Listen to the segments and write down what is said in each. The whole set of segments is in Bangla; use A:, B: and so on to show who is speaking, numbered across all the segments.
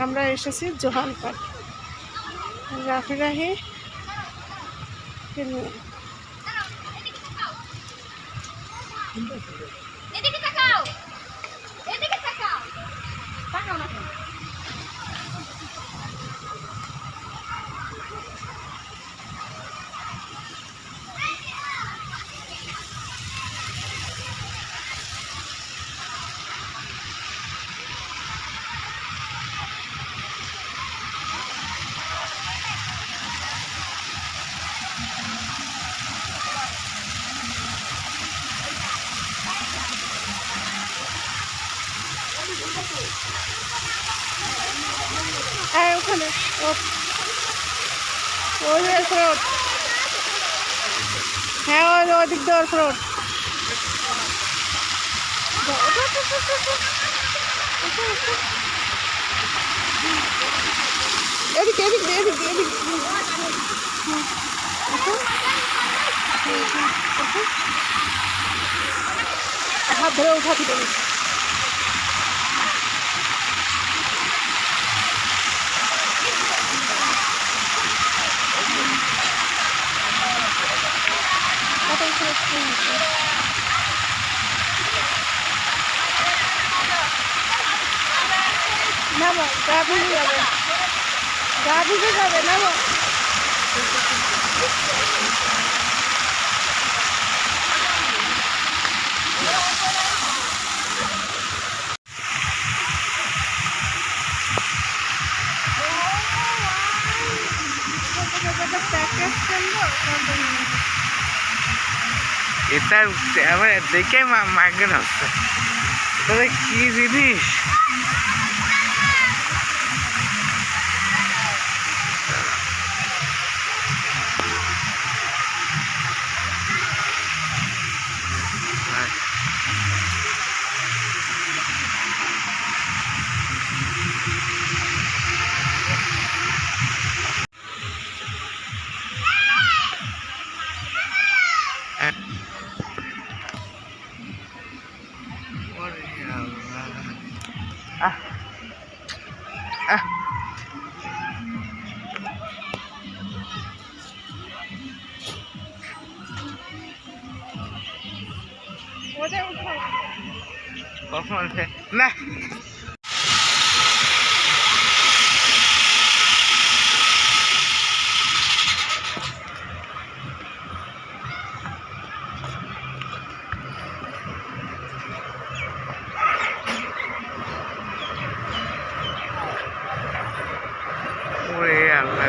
A: আমরা এসেছি জোহান পার্ক রাফি রাহি
B: এদিকে তাকাও, এদিকে তাকাও, তাকাও না।
A: হ্যাঁ ওখানে ওই ফ্রড, হ্যাঁ ওই ওদিক দেওয়ার ফ্রড। এদিকে এদিকে এদিকে এদিকে হাত ধরে উঠাতে পারি। নামো, গা ভিজে যাবে, গা ভিজে যাবে, নামো।
C: এটা আমার দেখে মাগের হচ্ছে তবে কি জিনিস না ওরে আল্লাহ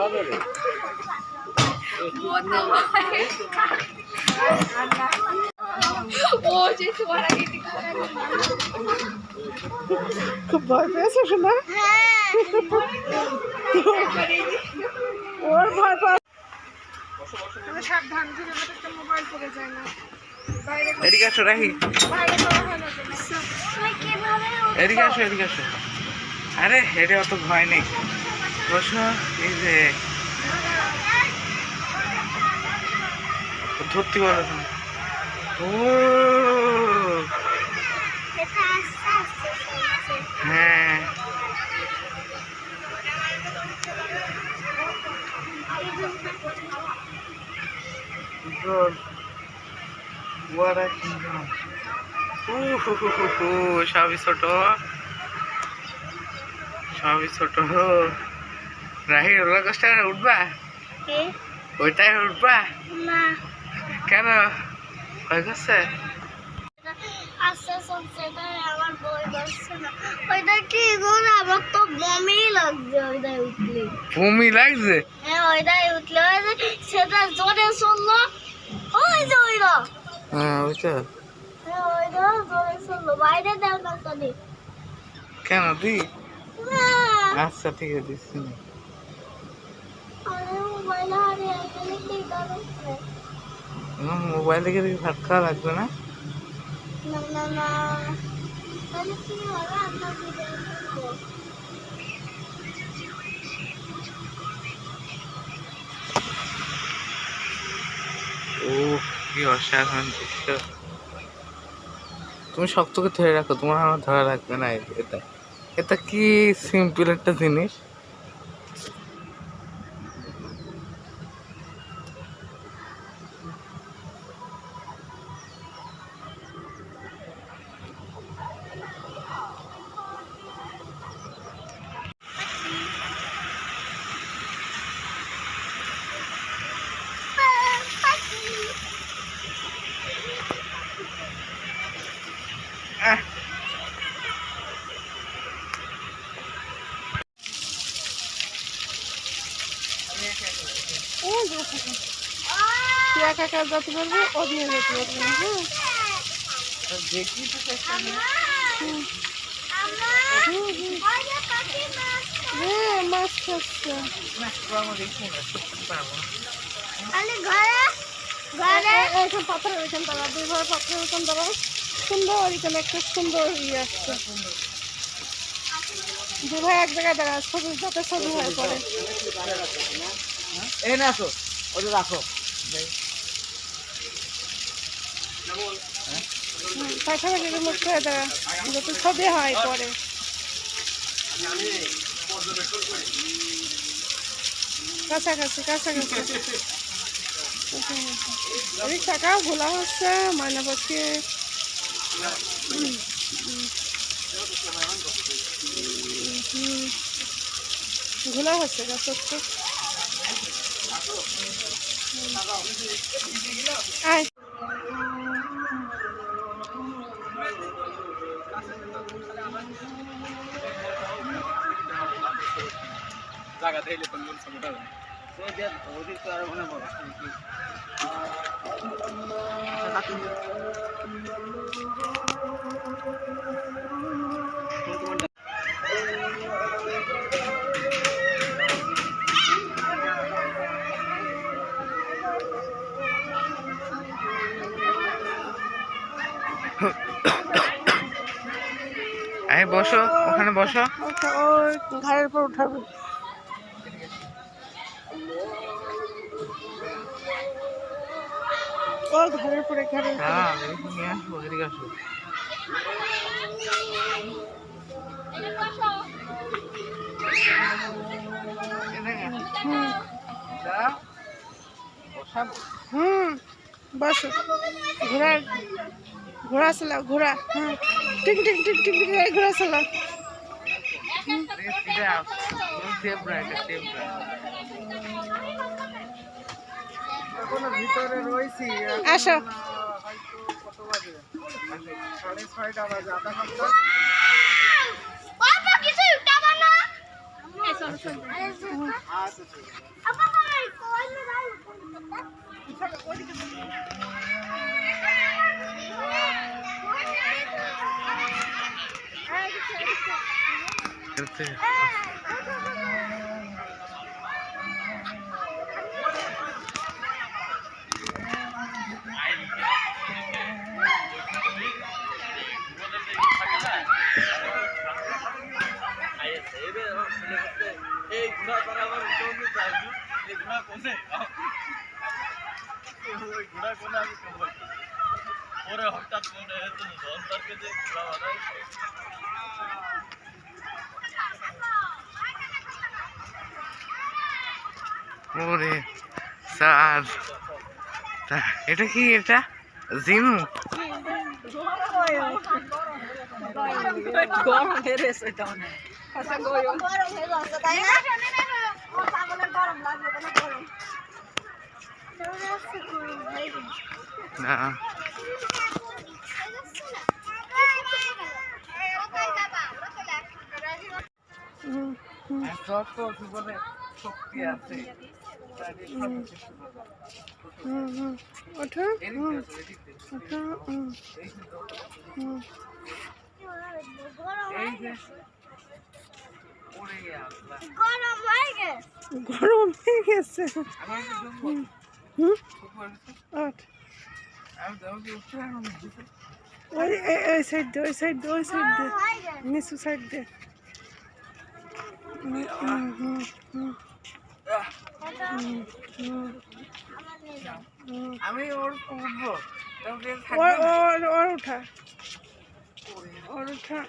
B: ও যে তোমার আগে
A: খুব ভয় পেয়েছো শোনা? ওর ভয় পাওয়া সাবধান করে একটা মোবাইল পড়ে যায় না বাইরে
C: এদিকে আসো রাখি,
A: বাইরে যাওয়া হয় না যেন।
C: এদিকে আসো, এদিকে আসো। আরে হেঁটে অত ভয় নেই, বসো। এই যে ধরতে পারো না। ও হ্যাঁ, সবই ছোট, সবই ছোট। রাহি রোলার কোস্টারে উঠবা? ওইটাই উঠবা? কেন ভয় করছে? বমি লাগছে?
B: সেটা জোরে শুনলো ওই যে ওইরা
C: হ্যাঁ ওইটা
B: বাইরে দেও না কানে
C: কেন দি? আচ্ছা ঠিক আছে, দিচ্ছি না। মোবাইল দেখে দেখে ভাত খাওয়া লাগবে না? ও কি অসাধারণ দৃশ্য। তুমি শক্তকে ধরে রাখো, তোমার আমার ধরা লাগবে না। এটা এটা কি সিম্পল একটা জিনিস।
A: তুই একা একা যেতে পারবি, ও নিয়ে যেতে পারবি না। হ্যাঁ
C: দেখি তো চেষ্টা নেই।
A: হ্যাঁ মাছ খাচ্ছে। এখানে পাথরের ওইখান দ্বারা দুই ভাই পাথরের ওইখান দ্বারা সুন্দর, ওইখানে একটা সুন্দর ইয়ে আসছে। দুই ভাই এক জায়গায় দাঁড়া, ছবি যাতে ছবি হয়ে পড়ে।
C: এই না আসো, ওটা রাখো।
A: পাশাপাশি মুখ হয়ে দাঁড়া, যাতে ছবি হয় পরে। কাছাকাছি কাছাকাছি রিক্সাটাও ঘোলা হচ্ছে ময়না পাখি। ঘোলা হচ্ছে গাছ একটু। আয়
C: জায়গা দিলে কোন কোন সমস্যা হবে সে যে ওদিক তো আর মনে বড় এই বসো, ওখানে বসো।
A: ওর ঘাড়ের উপর উঠাবে। ও ঘাড়ের উপরে ঘাড়ের উপরে।
C: হ্যাঁ নিয়ে আসবো, এদিকে আসো।
A: বসো। ঘোড়ার ঘোড়া চালাও, ঘোড়া। হ্যাঁ tick tick tick tick tick ঘোড়া চালাও।
C: ভিতরে রয়েছি।
A: আসো।
C: কত বাজে? 6:30 বাজে, আধা ঘন্টা। ওরে চাঁদ, এটা কি? এটা জিনু? না যত জীবনে শক্তি আছে
A: ওঠো
C: এই যে ওরে আল্লাহ,
B: গরম হয়ে গেছে।
A: গরম হয়ে গেছে।
C: আমি
A: ওঠ।
C: আমি উঠতে
A: ওই সাইড দে, ওই সাইড দে, ওই সাইড দে,
B: হয়ে গেছে।
A: নিচু সাইড দে।
C: আমি ওর উঠবো,
A: ওর উঠা, ওর উঠা।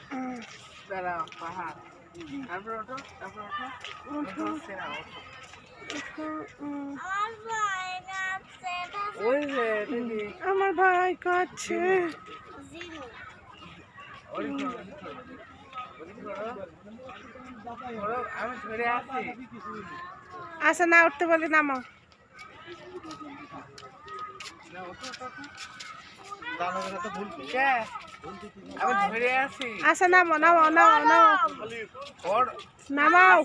C: দাঁড়া পাহাড়, তারপর ওঠো, তারপর ওঠো, ওঠো, সেরা ওঠো।
B: আমার ভাই কাছে
C: ওই যে দিদি,
A: আমার ভাই কাছে।
B: জিনু।
C: ওই আমি ধরে আছি।
A: আচ্ছা না উঠতে বলে নামাও।
C: আমি ধরে আছি।
A: আচ্ছা নামো নামাও নামাও নামাও
C: ওর
A: নামাও।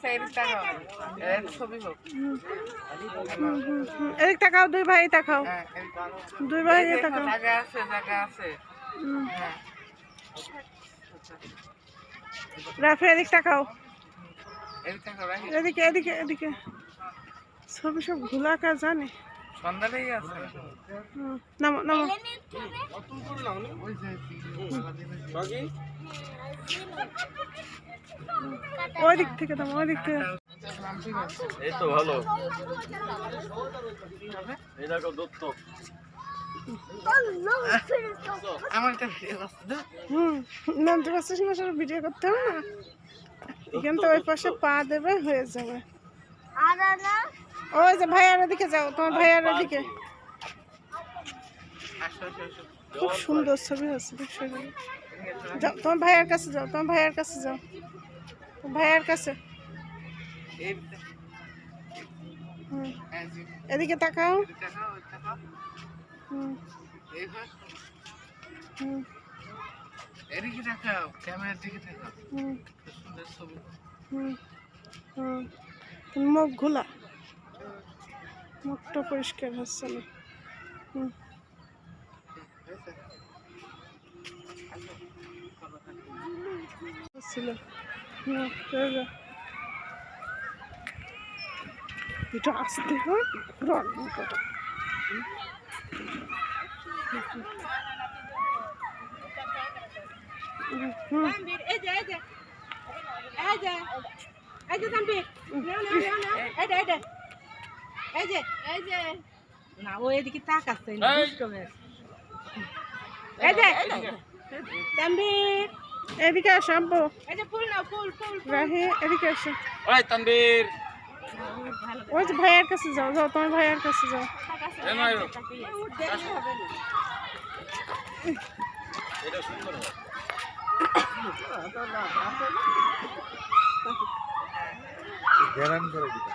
C: ছবি হোক।
A: এদিক তাকাও, দুই ভাই তাকাও,
C: হ্যাঁ,
A: দুই ভাই
C: দেখো,
A: তাকাও।
C: জায়গা আছে, জায়গা আছে। হ্যাঁ,
A: রাফি এদিক তাকাও,
C: এদিকে থাকো, রাখি।
A: এদিকে এদিকে এদিকে। ছবি সব ঘোলাকা জানে।
C: সন্ধ্যালেই আছে।
A: নামো নামো।
C: ওই যে
A: ওই দিক থেকে নামো, ওই দিক থেকে।
D: এই তো ভালো। এই দেখো দত্ত।
C: আমার একটা ভিডিও আছে তো।
A: নামতে পারছিস না, সব ভিডিও করতে হবে না। এখান তো ওই পাশে পা দেবে, হয়ে যাবে।
B: আর না
A: ওই যে ভাইয়ার ওদিকে যাও, তোমার ভাইয়ার ওদিকে।
C: আসো, আসো, আসো।
A: খুব সুন্দর ছবি হচ্ছে, খুব সুন্দর। যাও তোমার ভাইয়ার কাছে যাও, তোমার ভাইয়ার কাছে যাও, ভাইয়ার কাছে।
C: এই
A: হুম,
C: এই যে,
A: এদিকে তাকাও।
C: এদিকে তাকাও, ওই তাকাও।
A: হুম
C: এই ভাই,
A: হুম
C: এদিকে তাকাও, ক্যামেরার দিকে তাকাও।
A: হুম
C: খুব সুন্দর ছবি।
A: হুম হুম। মুখ ঘোলা, মুখটা পরিষ্কার হচ্ছে না। হুম ছিল। এটা আসতে হয় ঘোরার কথা।
E: না ও এদিকে তাকাচ্ছে না, দুষ্টমের।
A: এদিকে আসো আব্বু,
E: এই যে ফুল নাও, ফুল ফুল ফুল।
A: রাহি এদিকে আসো।
D: ওই তানবীর,
A: ওই যে ভাইয়ার কাছে যাও, যাও তোমার ভাইয়ার কাছে যাও।
D: এ নয় ও।
E: দেখতে হবে না।
D: এটা সুন্দর হয়। গ্যারান করে দিতে।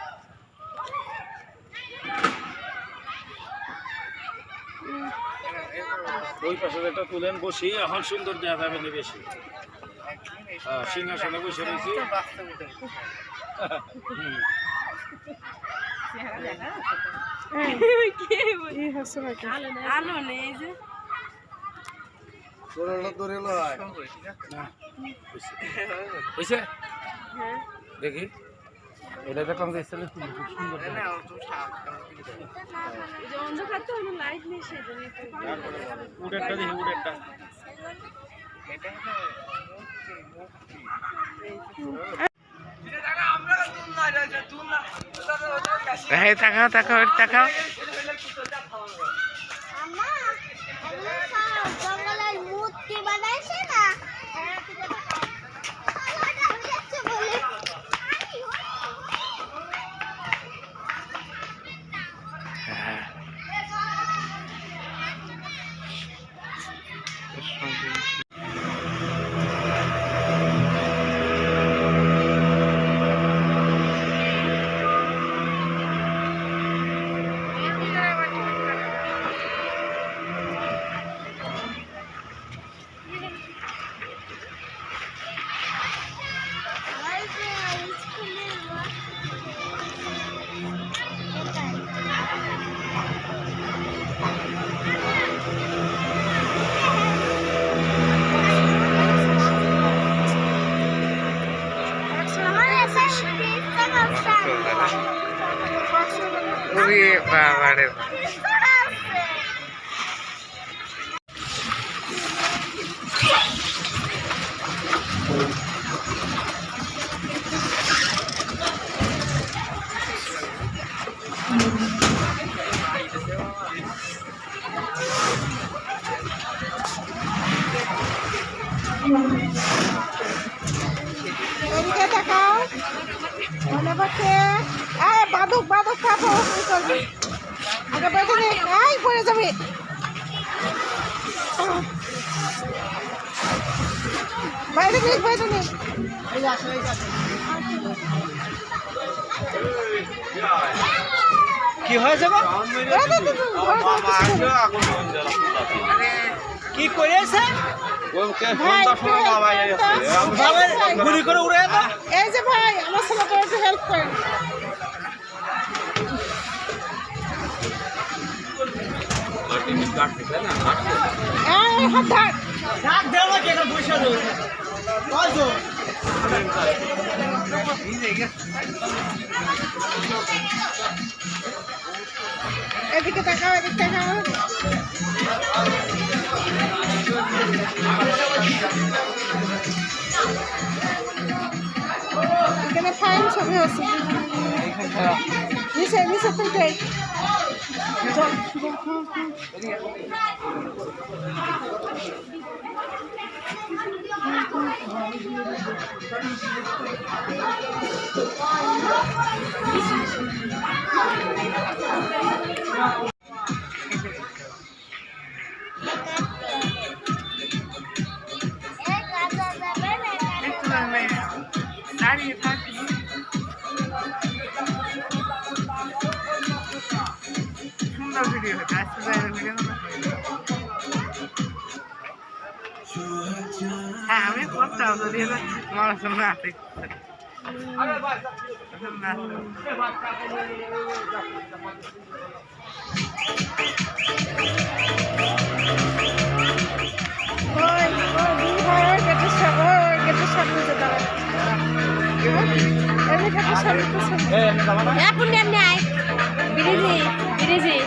D: ওই পাশে একটা তুলেন বসি, এখন সুন্দর দেখা যাবে না বেশি। সিংহাসনে বসে রয়েছি।
E: চেহারা দেখা
A: এই হচ্ছে নাকি
E: আলো নেই এই যে
D: হয়েছে দেখি এটা দেখলাম যে ছেলে খুব সুন্দর।
E: এই যে অন্ধকার তো হলো লাইট নেই সেজন্য
D: উডেরটা দেখি উডেরটা।
C: এই তাকাও তাকাও তাকাও
B: আম্মা এগুলো সব জঙ্গলের মূর্তি বানাইছে না বলে
C: ওরে বাবা রে
A: এদিকে তাকাও মনে পড়ছে বাদুক বাদুক খাবো আগে বেঁধে নে এই পড়ে যাবে বাইরে গিয়ে বেঁধে নে
F: কি হয়েছে গো? কি করেছে? গুলি করে উড়ে গেল।
A: এই যে ভাই আমার ছেলেটা একটু হেল্প করেন হাত ধার
F: ডাক দেও না কেন পয়সা রয়েছে কয়জন?
A: এদিকে তাকাও এদিকে তাকাও এখানে ফাইন ছবি আছে নিচে নিচে তুলতে
C: দাঁড়িয়ে থাকি সুন্দর ভিডিও হচ্ছে হ্যাঁ আমি করতাম যদি মানুষ না
A: আপনি এমনি আয় বিরিজি বিরিজি